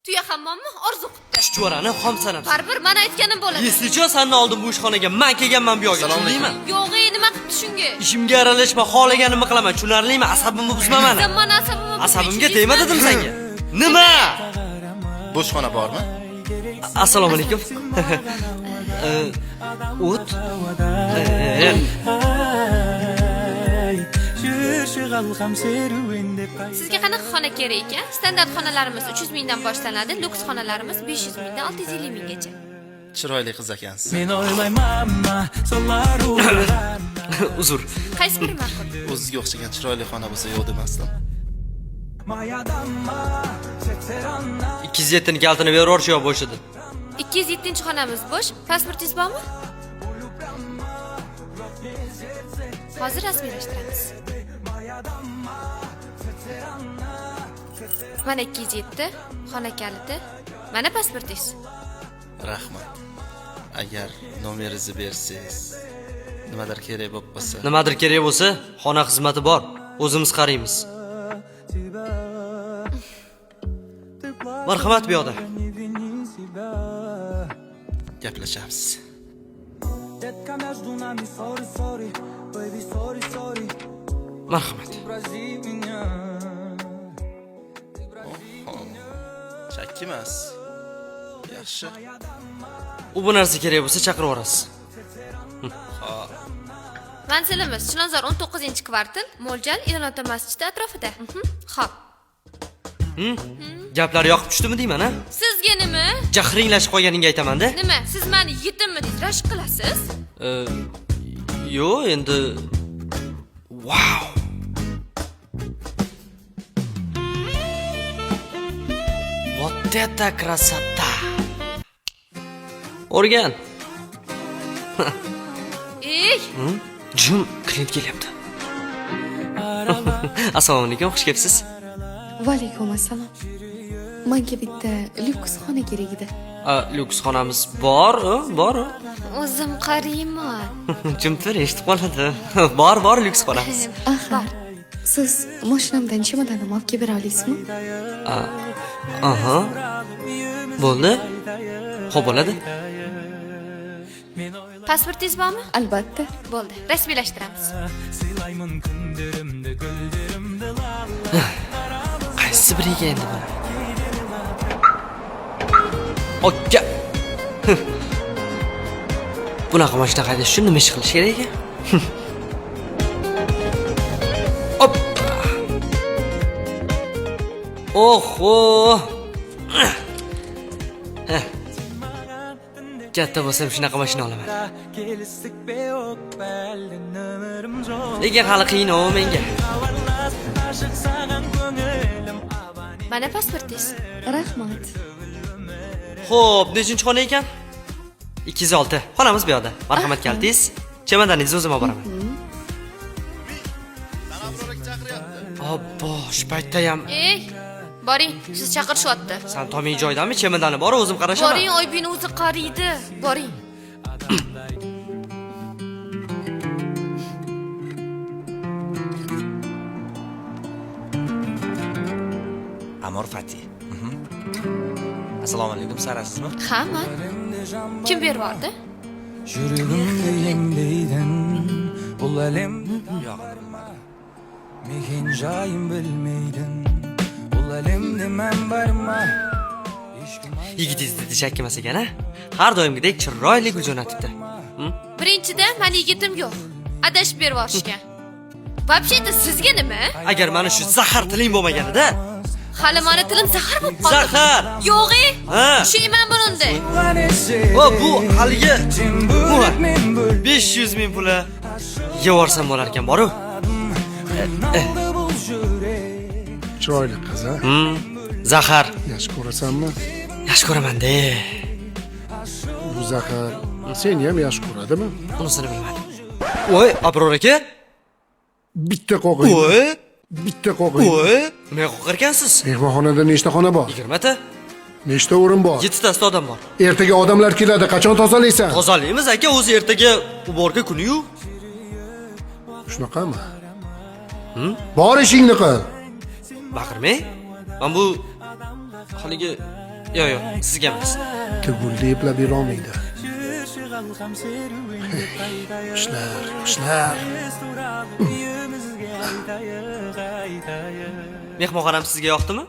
Tuya hammommi orzu qildi. Chuchvarani xom sanab. Baribir men aytganim bo'ladi. Eslicho, sendan oldin bu ishxonaga men kelganman bu yoqqa, tushundingmi? Yo'q, nima qilibdi shunga? Ishimga aralashma, xohlaganimni qilaman, tushunarlimi? Asabimni buzma meni. Zaman asabimni. Asabimga tegma dedim senga. Nima? Bo'shxona bormi? Assalomu alaykum. O't. Sizga qanaqa xona kerak ekan? Standart xonalarimiz 300 mingdan boshlanadi, luks xonalarimiz 500 mingdan 650 minggacha. Chiroyli qiz ekansiz. Men o'ylaymanma, sonlar urgan. Uzr. Qaysi biri ma'qul? O'zizga o'xshagan chiroyli xona bo'lsa yo'q demasdim. 207 kaltini berib shu yoq bo'sh edi. 207-xonamiz bo'sh. Pasportingiz bormi? Hozir rasmiylashtiramiz. Mana 207, xona kaliti, mana pasportingiz. Rahmat. Agar nomeringizni bersangiz, nimadir kerak bo'lib qolsa. Nimadir kerak bo'lsa, xona xizmati bor. O'zimiz qaraymiz. Marhamat bu yoqda. Gaplashamiz. Marhamat. Chakki emas. Yaxshi. U bu narsa kerak bo'lsa chaqirib yuborasiz. Manzilimiz Chilonzor 19-kvartal, Mo'ljal Elonota masjidi atrofida. Xo'p. Gaplar yoqib tushdimi deyman, ha? Sizga nima? Jahringlashib qolganingga aytaman-da. Nima? Siz meni yetimmi deb rashk qilasiz? Yo, endi wow. Вот это красота. O'rgan. Ey! Jum, klient kelyapti. Assalomu alaykum, xush kelibsiz. Va alaykum assalom. Menga bitta lyuks xona kerak edi. Lyuks xonamiz bor. O'zim qarayman. Jimtir eshitib qoladi. Bor, lyuks xonamiz. Aha. Siz mashinamdan chemodanimni olib kelib bera olasizmi? Aha. Bo'ldi. Xo'p bo'ladi. Pasportingiz bormi? Albatta. Bo'ldi. Rasmiylashtiramiz. Qaysi biriga endi buni? Okka. Bunaqa mashina haydash uchun nima ish qilish kerak ekan? Hop. Oho. Katta bo'lsam shunaqa mashina olaman. Lekin hali qiyin menga. Mana pasportingiz. Rahmat. Xo'p, nechinchi xona ekan? 206. Xonamiz bu yoqda. Marhamat kaltingiz. Chemodaningizni o'zim olib boraman. Obbo, shu paytda ham. Ey, boring, siz chaqirishyapti. Sen tomiy joydami? Chemodani bor, o'zim qarashaman. Boring, Oybin o'zi qaraydi. Boring. Amor Fati. Assalomu alaykum, sarasizmi? Ha, men. Kim berib yubordi? Yuragimga yengdaydin, ul alam Yo'q, bilmadim. mekin joyim bilmaydin. Ul alamda men barma. Yigitingiz dedi chakkimas ekan, ha? Har doimgidek chiroyli gul jo'natibdi. Birinchidan, meni yigitim yo'q. Adashib berib yuborishgan. Вообще-то sizga nima? Agar mana shu zahar tiling bo'lmaganida, Hali meni tilim zahar bo'lib qoldi. zahar. Yo'q-e? Ha. Shuyman bunday. Bu haligi 500 ming puli yevorsam bo'lar ekan, boru. Chiroyli qiz, ha? Zahar. Yaxshi ko'rasanmi? Yaxshi ko'raman-da. Bu Zahar seni ham yaxshi ko'radimi? Unisini bilmadim. Voy, Abror aka. Bitta qo'qing. Voy. Bitta qo'qing. Voy. Nima qo'qar ekansiz? Mehmonxonada nechta xona bor? 20 ta. Nechta o'rin bor? 7 ta odam bor. Ertaga odamlar keladi, qachon tozalaysan? Tozalaymiz aka, o'zi ertaga uborga kuni-yu. Shunaqami? Bor ishingni qil. Baqirmang. Men bu haligi Yo'q, sizga emas. Tugul eplab berolmaydi. Yoshlar, yoshlar. Mehmonxonam sizga yoqdimi?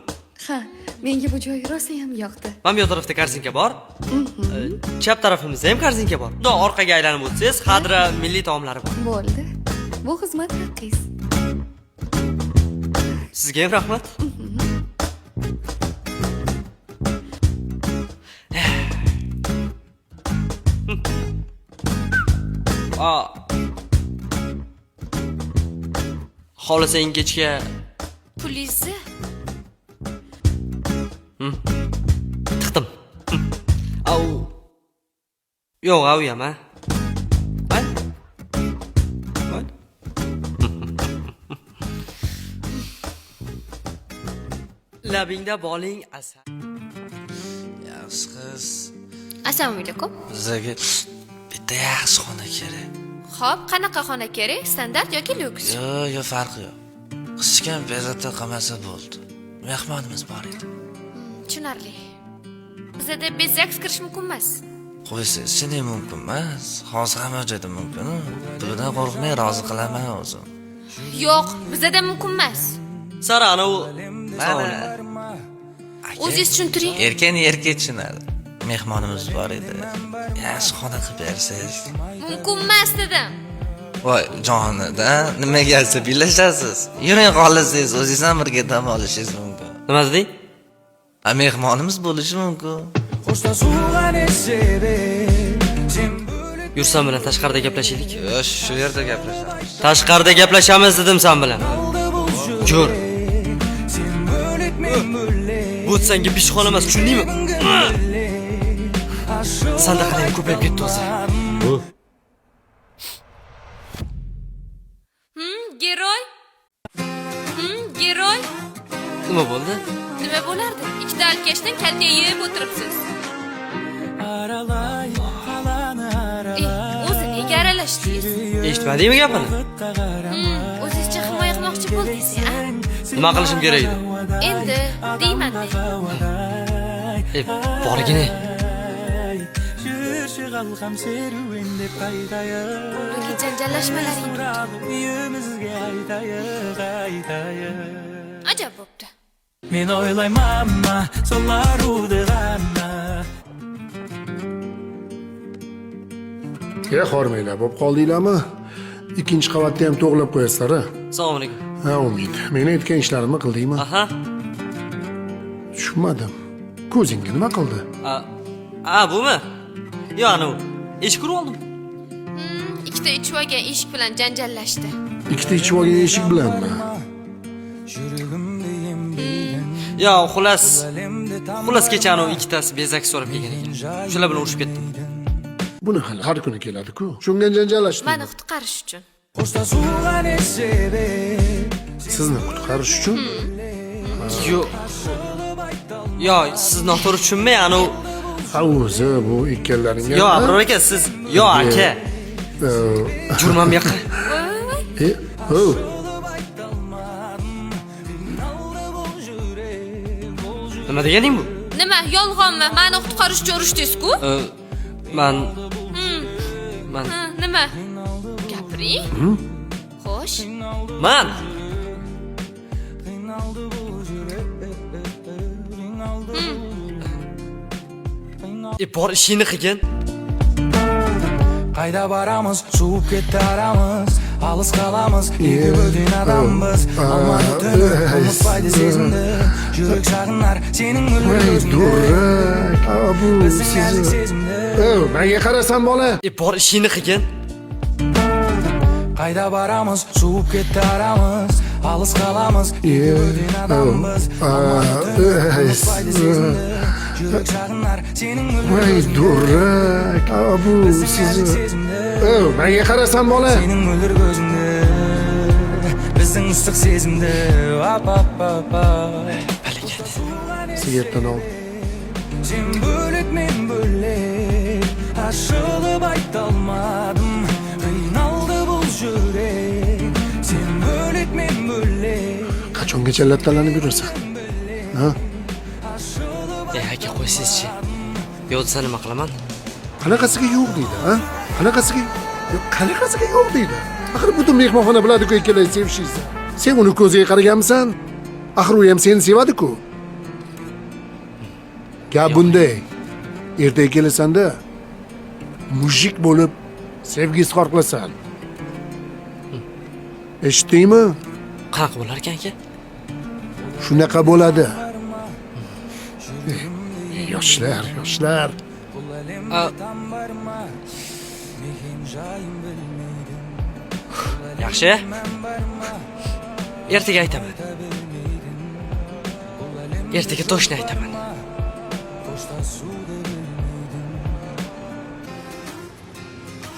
Ha, menga bu joy rosa ham yoqdi. Mana bu tarafda kartinka bor. Chap tarafimizda ham kartinka bor. Bundoq orqaga aylanib o'tsangiz, Xadra milliy taomlari bor. Bo'ldi. Bu xizmat haqingiz. Sizga ham rahmat. Xohlasang kechga Pulingizni tiqdim. Au. Yo'q, avuyam, ha. Ay. Ay. Labingda boling asal. Yaxshi qiz. Assalomu alaykum. Bizga bitta yaxshi xona kerak. Xo'p, qanaqa xona kerak? Standart yoki lyuks? Yo'q, farqi yo'q. Qizcham bezovta qilmasa bo'ldi. Mehmonimiz bor edi. Tushunarli. Bizda bezak kirish mumkin emas. Qo'ysa, seni mumkin emas. Hozir hamma joyda mumkin. Bundan qo'rqmay rozi qilaman o'zim. Yo'q, bizda mumkin emas. Sara, ana u O'zingiz tushuntiring. Erkak tushunadi. Mehmonimiz bor edi. Yaxshi xona qilib bersangiz. Mumkin emas dedim. Voy, jonida, nimaga asabiylashasiz? Yuring xohlasangiz, o'zingiz ham birga dam olishingiz mumkin. nima deding? Mehmonimiz bo'lishi mumkin. Yursam bilan tashqarida gaplashaylik. Yo'q, shu yerda gaplashamiz. Tashqarida gaplashamiz dedim sen bilan. Ko'r. Bu senga pishxona emas, tushundingmi? Sandaqalar ko'payib ketdi o'zi. Giroy? Giroy? Nima bo'ldi? Nima bo'lardi? Ikkita alkashdan kalta yeb o'tiribsiz. O'zi nega aralashdingiz? Eshitmadingmi gapini? O'zingizcha himoya qilmoqchi bo'ldingiz, a? Nima qilishim kerak edi? Endi deyman-da. Borgine. Yoki janjallashmalaring. Ajab bo'pti. Men o'ylaymanma solar udig'anna. Hormanglar, bo'lib qoldinglarmi? Ikkinchi qavatda ham to'g'lab qo'yasizlar. Assalomu alaykum. Ha, Umid. Meni aytgan ishlarimni qildingmi? Aha. Tushunmadim. Ko'zingga nima qildi? Bumi? Yo'q, ana u. Eshik urib oldim. Ikkita ichib olgan eshik bilan janjallashdi. Ikkita ichib olgan eshik bilanmi? Yo'q, xullas kecha ana u ikkitasi bezak so'rab kelgan ekan. Shular bilan urushib ketdim. Buni hali har kuni keladi-ku. Shunga janjallashdim. Meni qutqarish uchun. Sizni qutqarish uchun? Yo'q, siz noto'g'ri tushunmay, ana u. Ha, o'zi bu ikkalaringga. Yo'q, Abror aka, siz. Yo'q, aka. Jurmam bu yoqqa. Nima deganing bu? Nima, yolg'onmi? Meni qutqarish uchun urushdingiz-ku? Men Nima? Gapiring. Xo'sh. Men bor ishini qilgin. Qayda boramiz, suvib ketdi aramiz, olis qolamiz, ikki bo'lgan odammiz. Ammo unutmaydi sezimni, yurak sog'inar sening Durak. Bu sizni. Menga qarasan bola. Bor ishini qilgin. Qayda boramiz, suvib ketdi aramiz, olis qolamiz, ikki bo'lgan odammiz. Ammo unutmaydi sezimni, yurak sog'inar sening Durak. Bu sizni. Menga qarasan bola. sening o'lir ko'zingda, bizning issiq sezimda. Sigaretdan ol. Sen bölük men bölek, aşılıp aytolmadım, qiynaldi bu yürek. Sen bölük men bölek, Qachongacha lattalanib yurasan? Ha? Aka, qo'y sizchi? Yo'lsa nima qilaman? Qanaqasiga yo'q deydi, ha? Qanaqasiga? Yo'q, qanaqasiga yo'q deydi. Axir butun mehmonxona biladi-ku ikkalangiz sevishingizni. Sen uni ko'ziga qaraganmisan? Axir u ham seni sevadi-ku. Gap bunday. Ertaga kelasanda mujik bo'lib sevgi izhor qilasan. Eshitdingmi? Qanaqa bo'lar ekan aka? Shunaqa bo'ladi. Yoshlar, yoshlar. Yaxshi. Ertaga aytaman. Ertaga to'shni aytaman.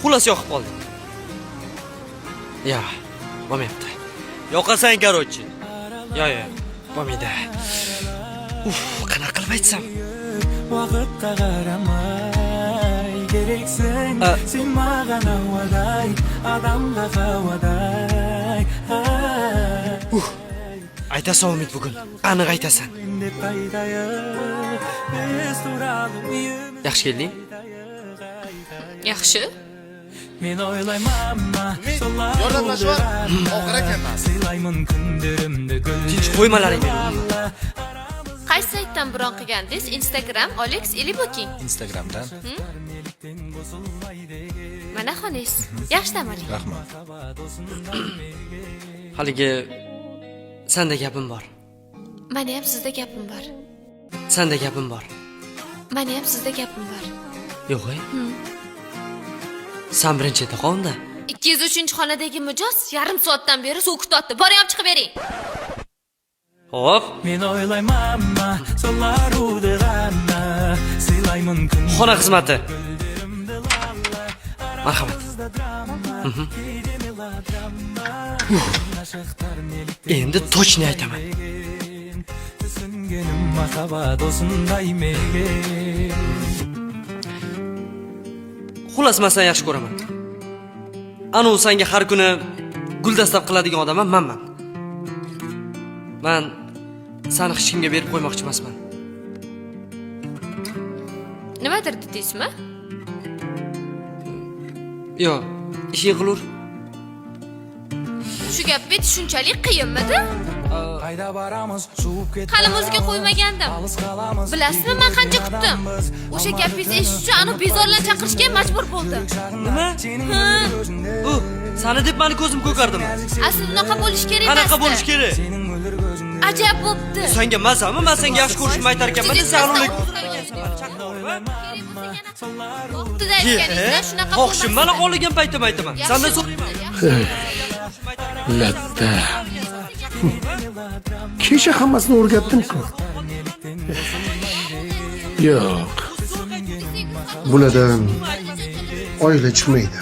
Xullas yoqib qoldi. Ya, bo'lmayapti. Yoqasan, короче. Yo, bo'lmaydi. Qanaqa qilib aytsam? Vaqtga qaramay keraksan sen mаған havoday odamga havoday Aytasan Umid bugun. Aniq aytasan. Yaxshi kelding? Yaxshi. Men o'ylayman yordamlashib oxir ekanman silayman kunlarimda Tinch qo'ymalaring meni. Qaysi saytdan bron qilgandingiz? Instagram, Alex или Booking? Instagramdan. Mana xoningiz. Yaxshi dam oling. Rahmat. Haligi senda gapim bor. Meni ham sizda gapim bor. Senda gapim bor. Meni ham sizda gapim bor. Yo'q. Sen birinchi edi qonda. 203-xonadagi mijoz yarim soatdan beri suv kutotdi. Boring olib chiqib bering. Hop. Men o'ylayman solar udig'anna silayman kun Xona xizmati. Marhamat. Endi точно aytaman. Түсінgenim махаббат осындай меге Xullas men seni yaxshi ko'raman. Anu senga har kuni guldastab qiladigan odamman menman. Men seni hech kimga berib qo'ymoqchi emasman. Nimadir dedingizmi? Yo, ishing qilur. Shu gap bet shunchalik qiyinmidi? Qayda boramiz suvib ketib Hali o'ziga qo'ymagandim. Bilasizmi, men qancha kutdim? O'sha gapingizni eshitish uchun uni bezorlar chaqirishga majbur bo'ldim. Nima? Seni deb meni ko'zim ko'kardimi? Aslida unaqa bo'lish kerak emas. Qanaqa bo'lish kerak? Ajab bo'pti. Senga mazami? Men senga yaxshi ko'rishimni aytar ekanman, sen ulik. Bo'pti-da aytganingizda shunaqa bo'lmasa. Xo'shim, mana qolgan paytim aytaman. Sendan so'rayman. Latta. Kecha hammasini o'rgatdim-ku. Yo'q. Bulardan oila chiqmaydi.